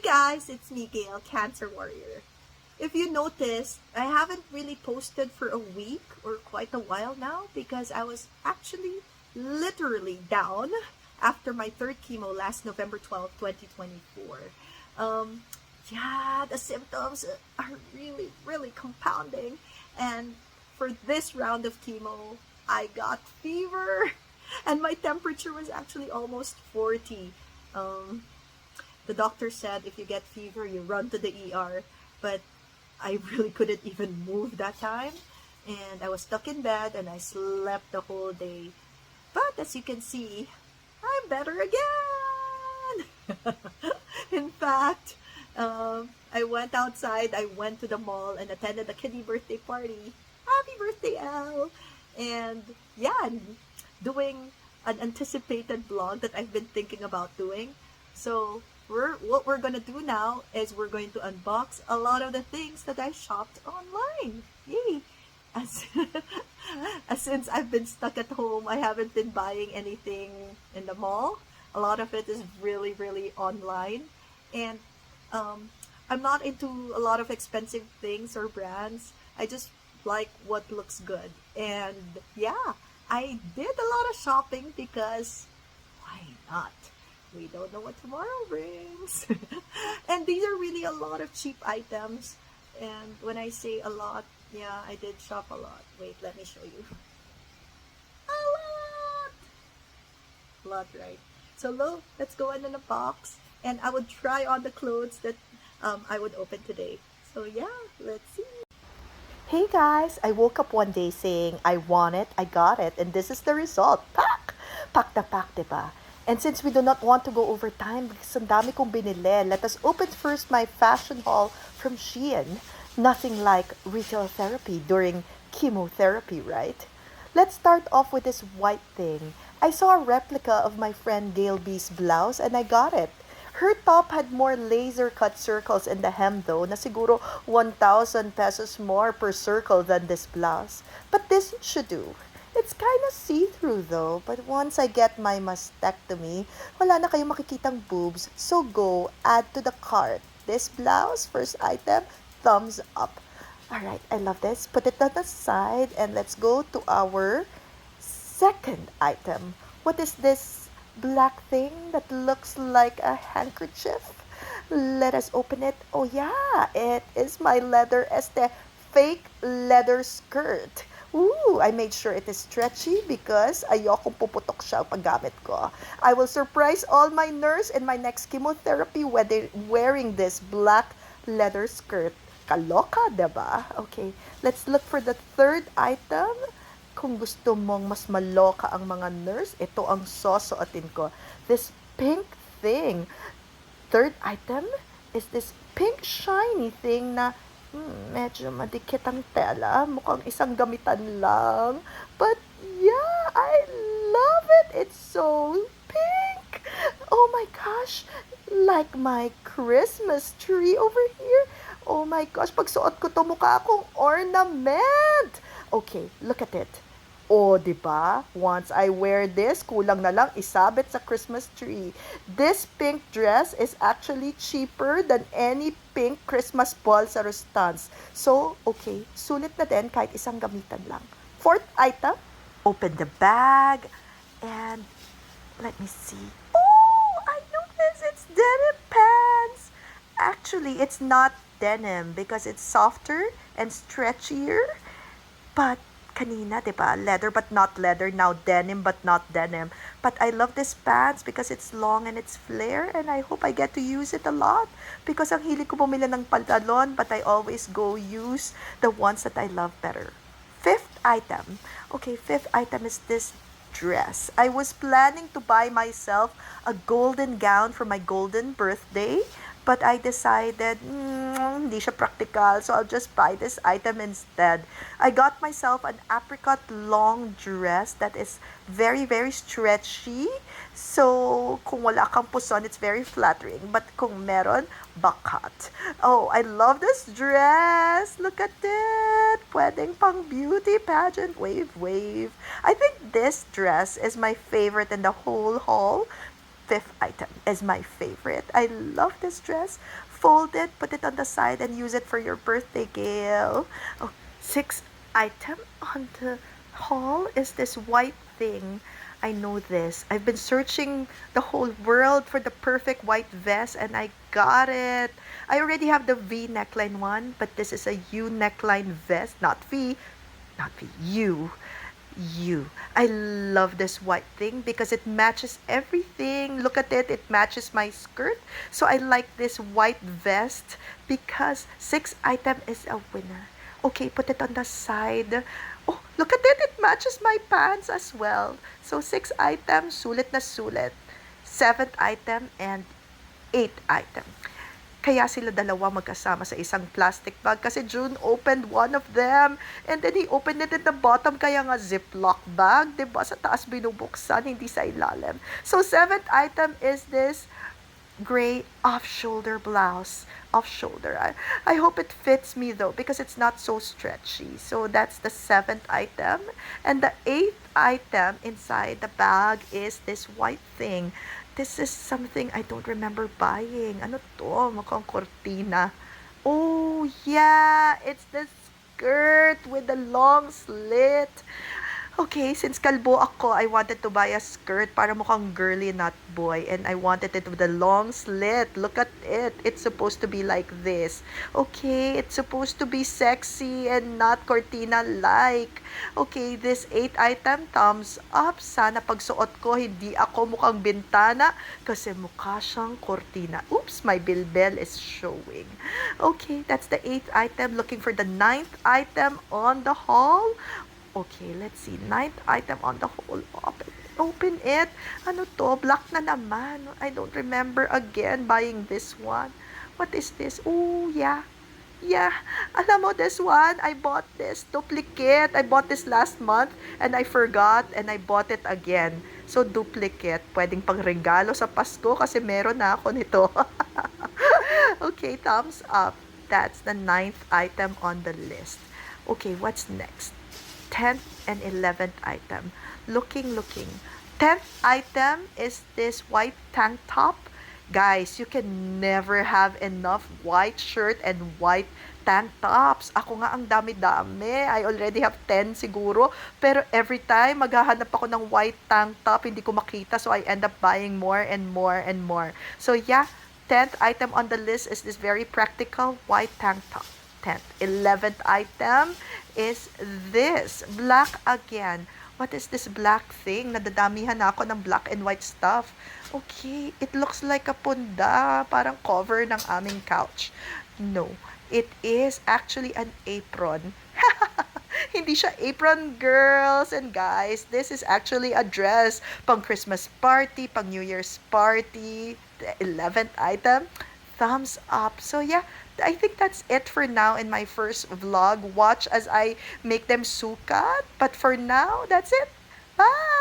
guys, it's me, Gail, Cancer Warrior. If you noticed, I haven't really posted for a week or quite a while now because I was actually literally down after my third chemo last November 12th, 2024. The symptoms are really compounding. And for this round of chemo, I got fever and my temperature was actually almost 40. The doctor said if you get fever, you run to the ER. But I really couldn't even move that time. And I was stuck in bed and I slept the whole day. But as you can see, I'm better again. In fact, I went outside, I went to the mall and attended a kiddie birthday party. Happy birthday, Elle! And yeah, I'm doing an anticipated vlog that I've been thinking about doing. So what we're gonna do now is we're going to unbox a lot of the things that I shopped online. Yay! Since I've been stuck at home, I haven't been buying anything in the mall. A lot of it is really online. And I'm not into a lot of expensive things or brands. I just like what looks good. And yeah, I did a lot of shopping because why not? We don't know what tomorrow brings. And these are really a lot of cheap items. And when I say a lot, yeah, I did shop a lot. Wait, let me show you. A lot, right? So look, let's go in a box. And I would try on the clothes that I would open today. So yeah, let's see. Hey guys, I woke up one day saying, I want it, I got it, and this is the result. Pak! Pak na pak, diba? And since we do not want to go over time because ang dami kong binili, let us open first my fashion haul from Shein. Nothing like retail therapy during chemotherapy, right? Let's start off with this white thing. I saw a replica of my friend Gail B's blouse and I got it. Her top had more laser cut circles in the hem though, na siguro 1,000 pesos more per circle than this blouse. But this should do. It's kind of see-through though, but once I get my mastectomy, wala na kayong makikitang boobs, so go, add to the cart. This blouse, first item, thumbs up. Alright, I love this. Put it on the side and let's go to our second item. What is this black thing that looks like a handkerchief? Let us open it. Oh yeah, it is my leather este fake leather skirt. Ooh, I made sure it is stretchy because ayokong puputok siya ang paggamit ko. I will surprise all my nurse in my next chemotherapy wearing this black leather skirt. Kaloka, diba? Okay, let's look for the third item. Kung gusto mong mas maloka ang mga nurse, ito ang susuotin ko. This pink thing. Third item is this pink shiny thing na medyo madikit ang tela. Mukhang isang gamitan lang. But yeah, I love it. It's so pink. Oh my gosh. Like my Christmas tree over here. Oh my gosh, pag suot ko to mukha akong ornament. Okay, look at it. Oh, diba? Once I wear this, kulang na lang isabit sa Christmas tree. This pink dress is actually cheaper than any pink Christmas ball sa Rustans. So, okay, sulit na din kahit isang gamitan lang. Fourth item, open the bag and let me see. Oh, I noticed it's denim pants. Actually, it's not denim because it's softer and stretchier. But kanina, diba? Leather but not leather. Now denim but not denim. But I love this pants because it's long and it's flare and I hope I get to use it a lot because ang hilig ko bumili ng pantalon but I always go use the ones that I love better. Fifth item. Okay, fifth item is this dress. I was planning to buy myself a golden gown for my golden birthday. But I decided, hindi siya practical, so I'll just buy this item instead. I got myself an apricot long dress that is very stretchy. So, kung wala kang puson, it's very flattering. But kung meron, bakat. Oh, I love this dress. Look at it. Pwedeng pang beauty pageant. Wave. I think this dress is my favorite in the whole haul. fifth item is my favorite. I love this dress. Fold it, put it on the side, and use it for your birthday, Gail. Oh, sixth item on the haul is this white thing. I know this. I've been searching the whole world for the perfect white vest and I got it. I already have the V neckline one, but this is a U neckline vest, not V, not V, U. U. I love this white thing because it matches everything. Look at it, it matches my skirt. So I like this white vest because sixth item is a winner. Okay, put it on the side. Oh, look at it, it matches my pants as well. So sixth item, sulit na sulit. Seventh item and eighth item. Kaya sila dalawa magkasama sa isang plastic bag kasi June opened one of them and then he opened it at the bottom kaya nga ziplock bag, 'di ba? Sa taas binubuksan, hindi sa ilalim. So seventh item is this gray off-shoulder blouse. Off-shoulder. I hope it fits me though because it's not so stretchy. So that's the seventh item. And the eighth item inside the bag is this white thing. This is something I don't remember buying. Ano to? Mukhang cortina. Oh, yeah. It's the skirt with the long slit. Okay, since kalbo ako, I wanted to buy a skirt para mukhang girly, not boy. And I wanted it with a long slit. Look at it. It's supposed to be like this. Okay, it's supposed to be sexy and not cortina-like. Okay, this 8 item, thumbs up. Sana pagsuot ko, hindi ako mukhang bintana kasi mukha siyang cortina. Oops, my bilbel is showing. Okay, that's the 8th item. Looking for the 9th item on the haul. Okay, let's see. 9th item on the whole. Open it. Ano to? Black na naman. I don't remember again buying this one. What is this? Oh, yeah. Yeah. Alam mo, this one, I bought this. Duplicate. I bought this last month and I forgot and I bought it again. So, duplicate. Pwedeng pang regalo sa Pasko kasi meron na ako nito. Okay, thumbs up. That's the 9th item on the list. Okay, what's next? 10th and 11th item. Looking. 10th item is this white tank top. Guys, you can never have enough white shirt and white tank tops. Ako nga ang dami-dami. I already have 10 siguro. Pero every time maghahanap ako ng white tank top, hindi ko makita. So I end up buying more and more and more. So yeah, 10th item on the list is this very practical white tank top. 10th. 11th item is this. Black again. What is this black thing? Nadadamihan na ako ng black and white stuff. Okay, it looks like a punda. Parang cover ng aming couch. No, it is actually an apron. Hindi siya apron, girls and guys. This is actually a dress. Pang Christmas party, pang New Year's party. The 11th item. Thumbs up. So yeah, I think that's it for now in my first vlog. Watch as I make them sukat. But for now, that's it. Bye!